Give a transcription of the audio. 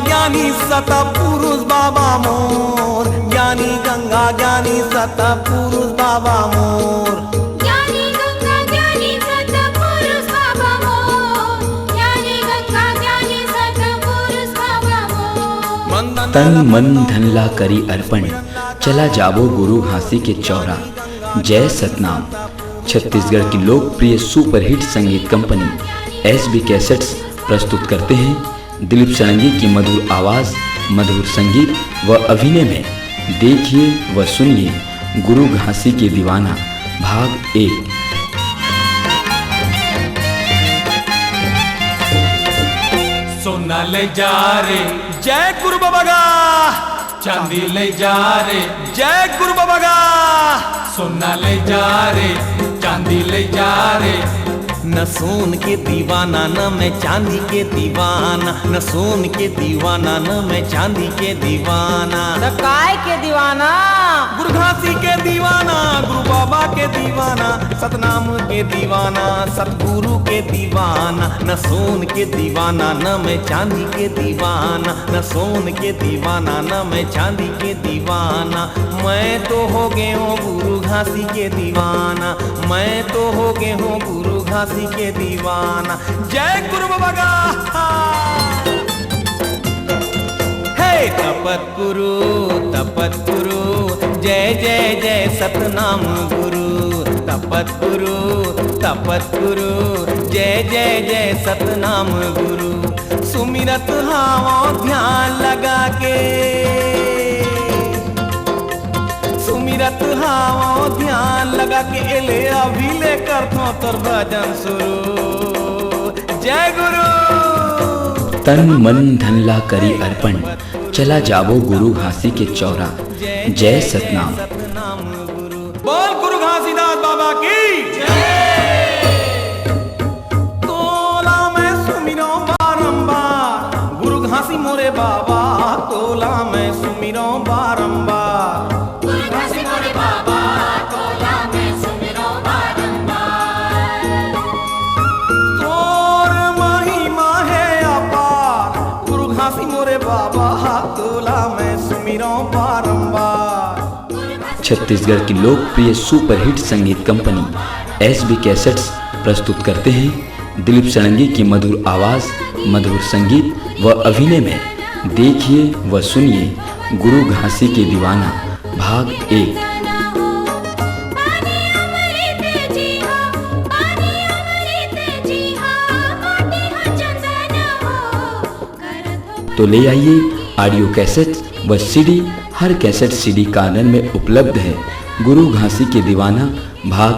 ज्ञानी सतपुरुष बाबा मोर, ज्ञानी गंगा ज्ञानी सतपुरुष बाबा मोर। ज्ञानी गंगा ज्ञानी सतपुरुष बाबा मोर, ज्ञानी गंगा ज्ञानी सतपुरुष बाबा मोर। तन मन धन ला करी अर्पण, चला जाबो गुरु घासी के चौरा। जय सतनाम। छत्तीसगढ़ की लोकप्रिय सुपरहिट संगीत कंपनी एसबी कैसेट्स प्रस्तुत करते हैं दिलीप षडंगी की मधुर आवाज़, मधुर संगीत व अभिनय में देखिए व सुनिए गुरु घासी के दीवाना भाग 1। सोना ले जा रे जय गुरु बाबा गा, चांदी ले जा रे, जय गुरु बाबा गा। सोना ले जा रे, चांदी ले जा रे। न सोन के दीवाना न मैं चांदी के दीवाना, न सोन के दीवाना न मैं चांदी के दीवाना। तो काय के दीवाना? गुरु घासी के दीवाना, गुरु बाबा के दीवाना, सतनाम के दीवाना, सतगुरु के दीवाना। न सोन के दीवाना न मैं चांदी के दीवाना, न सोन के दीवाना न मैं चांदी के दीवाना। मैं तो हो गया हूँ गुरु घासी के दीवाना, मैं तो हो गया हूँ गुरु घासी के दीवाना। जय गुरु बाबा गा। हे तपत गुरु, जय जय जय सतनाम गुरु। तपत गुरु, जय जय जय सतनाम गुरु। सुमिरत हावो ध्यान लगा के, सुमिरत हावो ध्यान लगा के एले अभी ले कर थो तोर भजन शुरू। जय गुरु। तन मन धन ला करी अर्पण, चला जाबो गुरु घासी के चौरा। जय सतनाम। बोल गुरु घासीदास बाबा की जय। तोला मैं सुमिरो बारंबार, गुरु घासी मोरे बाबा। तोला मैं सुमिरो बारंबार, गुरु घासी मोरे बाबा। तोला मैं सुमिरो बारंबार। तोर महिमा है अपार, गुरु घासी मोरे बाबा। तोला मैं सुमिरो बारंबार। छत्तीसगढ़ की लोकप्रिय सुपरहिट संगीत कंपनी एसबी कैसेट्स प्रस्तुत करते हैं दिलीप षडंगी की मधुर आवाज़, मधुर संगीत व अभिनय में देखिए व सुनिए गुरु घासी के दीवाना भाग 1। तो ले आइए ऑडियो कैसेट व सीडी। हर कैसेट सीडी कार्नर में उपलब्ध है गुरु घासी के दीवाना भाग